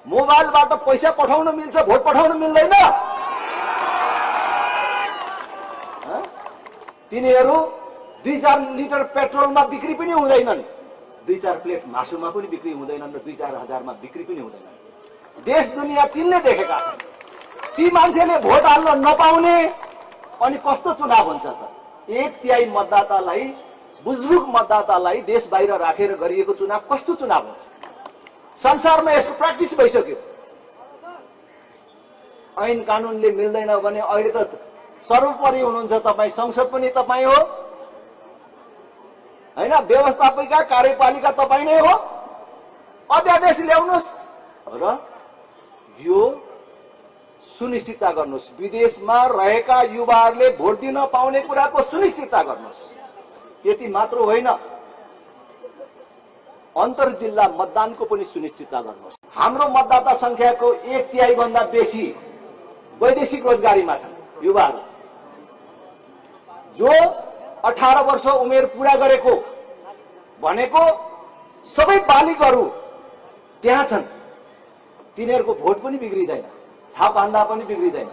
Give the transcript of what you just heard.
मोबाइलबाट पैसा पठाउन मिल्छ, भोट पठाउन मिल्दैन। तिनीहरू 2-4 लिटर पेट्रोलमा बिक्री पनि हुँदैनन्, 2-4 प्लेट मासुमा पनि बिक्री हुँदैनन् र 2-4 हजारमा बिक्री पनि हुँदैनन्। देश दुनियाँ तिनले देखेका छन्। ती मान्छेले भोट हाल्न नपाउने अनि कस्तो चुनाव हुन्छ त? 1/3 मतदातालाई, बुजुर्ग मतदातालाई देश बाहिर राखेर गरिएको चुनाव कस्तो चुनाव हुन्छ? संसारमा यसको प्र्याक्टिस भइसक्यो। ऐन कानुनले मिल्दैन भने अहिले त सर्वोपरि हुनुहुन्छ तपाईँ, संसद पनि तपाईँ हो हैन, व्यवस्थापिका कार्यपालिका तपाईँ नै हो। अध्यादेश ल्याउनुहोस् र यो सुनिश्चितता गर्नुहोस्, विदेशमा रहेका युवाहरूले भोट दिन पाउने कुराको सुनिश्चितता गर्नुहोस्। त्यति मात्र होइन, अन्तर जिल्ला मतदानको पनि सुनिश्चितता गर्नुहोस्। हाम्रो मतदाता संख्याको 1/3 भन्दा बेसी वैदेशिक रोजगारीमा छन् युवाहरू। जो 18 वर्ष उमेर पूरा गरेको भनेको सबै बालिकाहरू त्यहाँ छन्। तिनीहरूको भोट पनि बिग्रिदैन, छाप हान्दा पनि बिग्रिदैन।